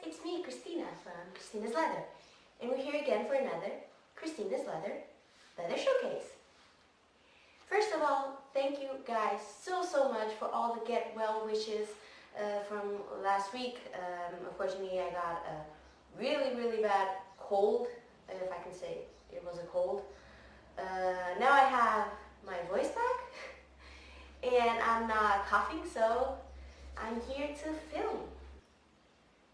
it's me, Cristina from Cristina's Leather, and we're here again for another Cristina's Leather Showcase. First of all, thank you guys so much for all the get well wishes from last week. Unfortunately, I got a really bad cold, if I can say it was a cold. Now I have my voice back, and I'm not coughing, so I'm here to film.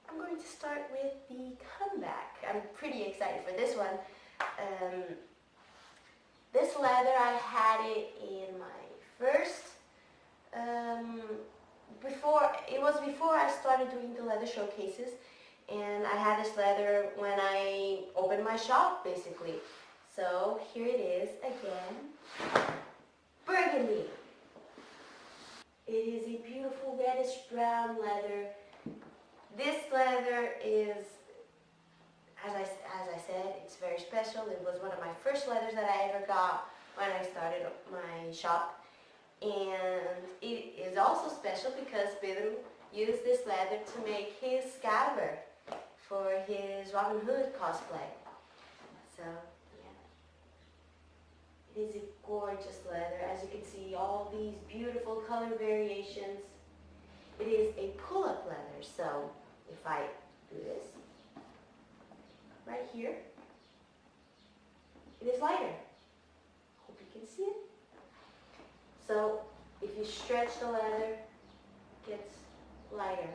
I'm going to start with the comeback. I'm pretty excited for this one. This leather, I had it in my first, before I started doing the leather showcases, and I had this leather when I opened my shop, basically. So here it is again, Burgundy. It is a beautiful reddish brown leather. This leather is, as I said, it's very special. It was one of my first leathers that I ever got when I started my shop. And it is also special because Pedro used this leather to make his scabbard for his Robin Hood cosplay. So, yeah. It is a gorgeous leather. As you can see, all these beautiful color variations. It is a pull-up leather, so if I do this, right here, it is lighter. Hope you can see it. So if you stretch the leather, it gets lighter.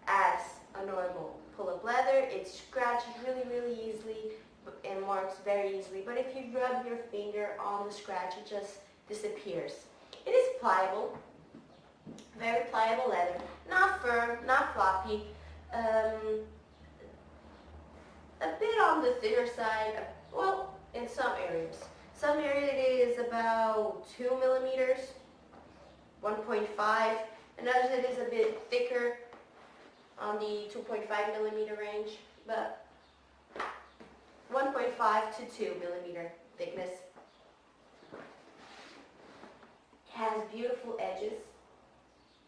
As a normal pull-up leather, it scratches really easily and marks very easily. But if you rub your finger on the scratch, it just disappears. It is pliable. Very pliable leather, not firm, not floppy, a bit on the thinner side, well, in some areas. Some areas it is about 2 millimeters, 1.5, and others it is a bit thicker on the 2.5 millimeter range, but 1.5 to 2 millimeter thickness. It has beautiful edges.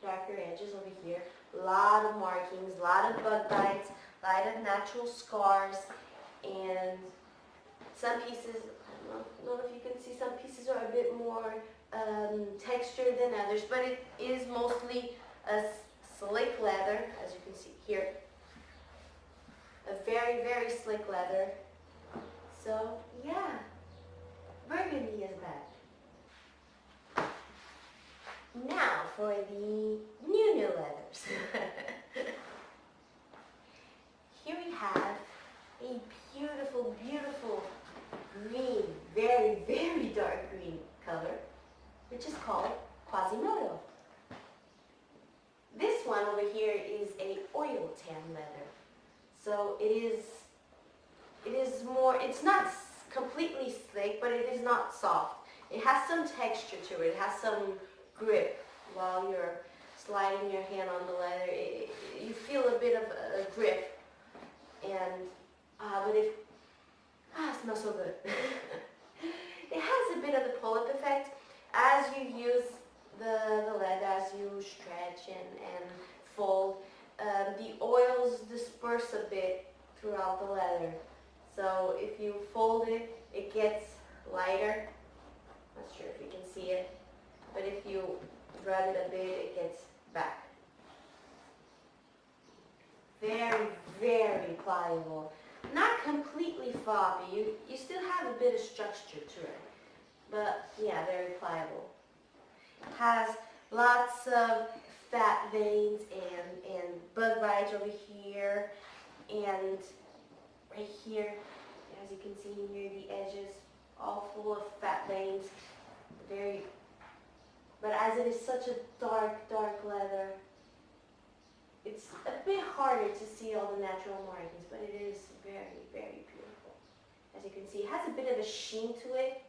Darker edges over here, a lot of markings, a lot of bug bites, a lot of natural scars, and some pieces, I don't know if you can see, some pieces are a bit more textured than others, but it is mostly a slick leather, as you can see here. A very slick leather. So yeah, Burgundy is back. Now for the new leathers. Here we have a beautiful green, very dark green color, which is called Quasimodo. This one over here is a oil tan leather. So it is more, it's not completely slick, but it is not soft. It has some texture to it. It has some grip while you're sliding your hand on the leather. You feel a bit of a grip, and but it smells so good. It has a bit of the pull-up effect as you use the leather, as you stretch and fold. The oils disperse a bit throughout the leather. So if you fold it, it gets lighter. Not sure if you can see it. But if you rub it a bit, it gets back. Very pliable. Not completely floppy. You still have a bit of structure to it. But yeah, very pliable. Has lots of fat veins and bug bites over here and right here. As you can see near the edges, all full of fat veins. But as it is such a dark leather, it's a bit harder to see all the natural markings, but it is very beautiful. As you can see, it has a bit of a sheen to it.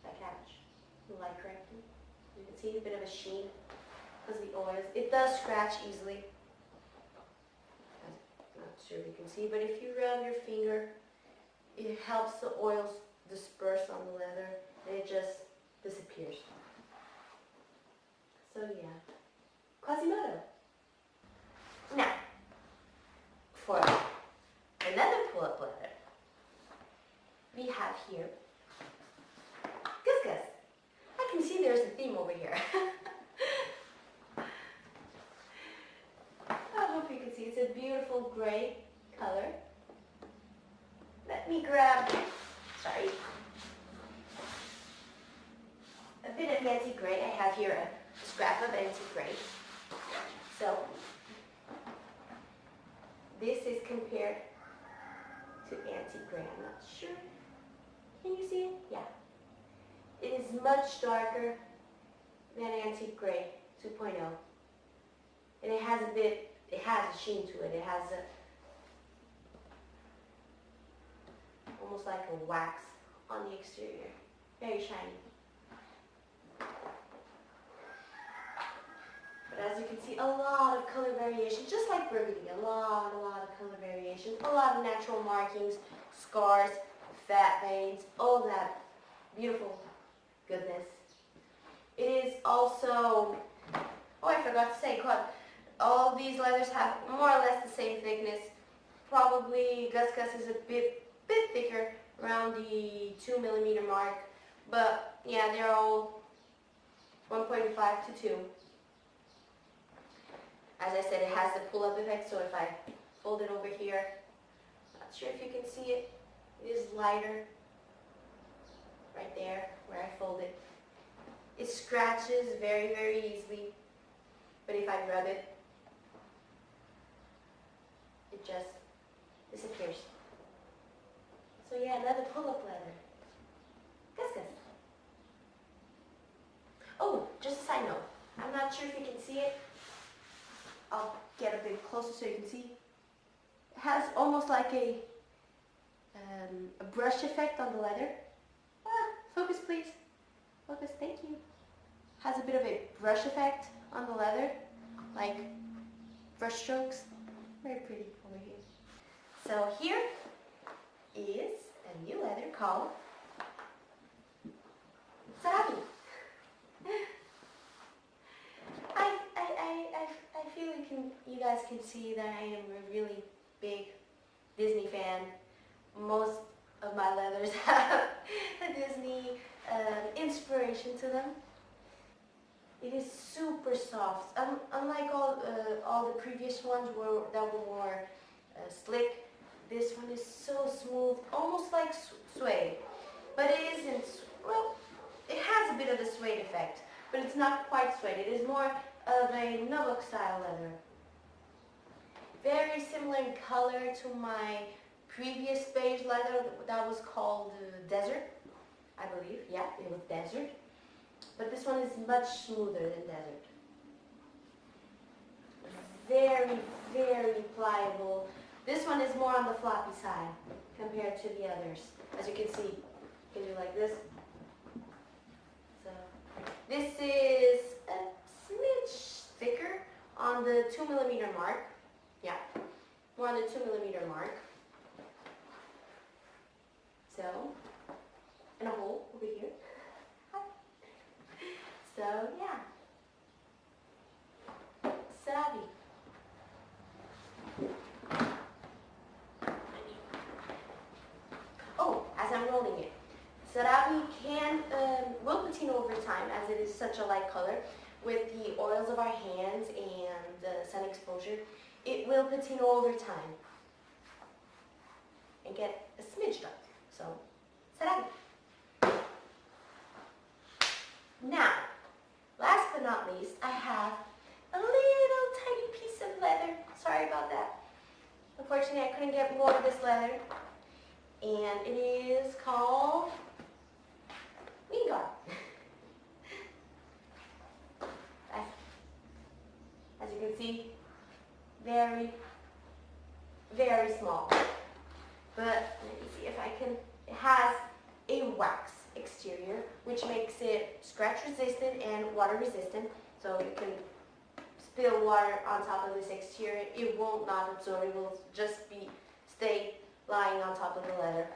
If I catch the light correctly, you can see a bit of a sheen because of the oils. It does scratch easily. I'm not sure if you can see, but if you rub your finger, it helps the oils disperse on the leather, and it just disappears. So yeah, Quasimodo. beautiful gray color. Let me grab, sorry, a bit of antique gray. I have here a scrap of antique gray. So this is compared to antique gray. I'm not sure. Can you see it? Yeah. It is much darker than antique gray 2.0. And it has a sheen to it. It has almost like a wax on the exterior. Very shiny. But as you can see, a lot of color variation, just like Burgundy, a lot of color variation, a lot of natural markings, scars, fat veins, all of that beautiful goodness. It is also, oh, I forgot to say, all these leathers have more or less the same thickness. Probably Gus is a bit thicker, around the 2 millimeter mark, but yeah, they're all 1.5 to 2. As I said, it has the pull-up effect, so if I fold it over here, not sure if you can see it, it is lighter right there where I fold it. It scratches very, very easily, but if I rub it, it just disappears. So yeah, another pull-up leather. Gus. Oh, just a side note. I'm not sure if you can see it. I'll get a bit closer so you can see. It has almost like a brush effect on the leather. Focus please. Focus, thank you. Has a bit of a brush effect on the leather, like brush strokes. Very pretty over here. So here is a new leather called Sarabi. I feel you guys can see that I am a really big Disney fan. Most of my leathers have a Disney inspiration to them. It is super soft. Unlike all the previous ones that were more slick, this one is so smooth, almost like suede. But it isn't, well, it has a bit of a suede effect, but it's not quite suede. It is more of a Novak style leather. Very similar in color to my previous beige leather that was called Desert, I believe. Yeah, it was Desert. But this one is much smoother than Desert. Very, very pliable. This one is more on the floppy side compared to the others. As you can see, you can do like this. So this is a smidge thicker on the 2 millimeter mark. Yeah, more on the 2 millimeter mark. So, and a hole over here. So yeah, Sarabi. Oh, as I'm rolling it, Sarabi will patina over time as it is such a light color. With the oils of our hands and sun exposure, it will patina over time and get a smidge dark. So, Sarabi. Now, last but not least, I have a little tiny piece of leather. Sorry about that. Unfortunately, I couldn't get more of this leather. And it is called Gengar. As you can see, very, very small. But let me see if I can, it has a wax exterior, which makes it scratch resistant and water resistant. So you can spill water on top of this exterior. It will not absorb, it will just stay lying on top of the leather.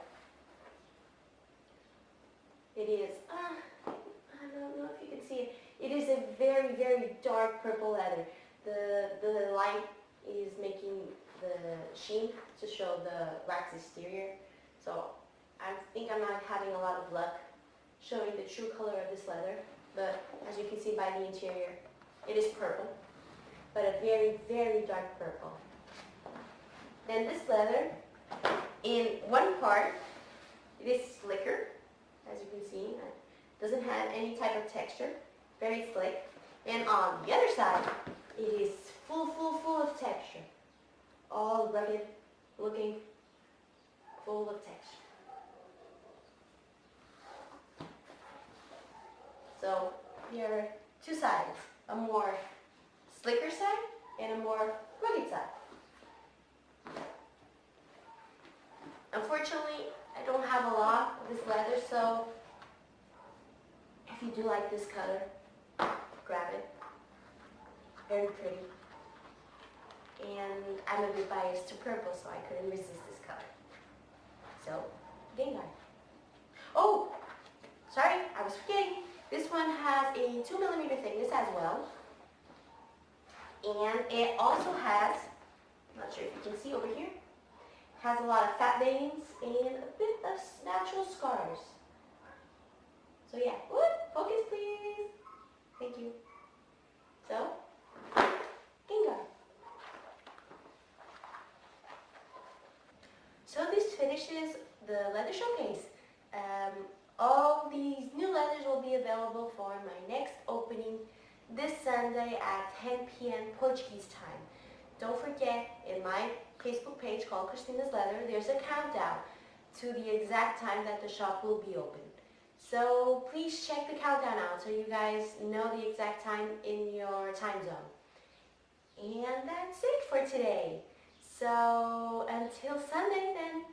It is, I don't know if you can see it. It is a very, very dark purple leather. The light is making the sheen to show the wax exterior. So I think I'm not having a lot of luck showing the true color of this leather. But as you can see by the interior, it is purple, but a very, very dark purple. Then this leather, in one part, it is slicker, as you can see. It doesn't have any type of texture, very slick. And on the other side, it is full of texture. All rugged looking, full of texture. So here are two sides, a more slicker side and a more rugged side. Unfortunately, I don't have a lot of this leather, so if you do like this color, grab it. Very pretty. And I'm a bit biased to purple, so I couldn't resist this color. So, Gengar. Oh, sorry, I was forgetting. This one has a 2mm thickness as well. And it also has, I'm not sure if you can see over here, has a lot of fat veins and a bit of natural scars. So yeah, focus please. Thank you. So, Gengar. So this finishes the leather showcase. All these new leathers will be available for my next opening this Sunday at 10 p.m. Portuguese time. Don't forget, in my Facebook page called Cristina's Leather, there's a countdown to the exact time that the shop will be open. So please check the countdown out so you guys know the exact time in your time zone. And that's it for today. So until Sunday then.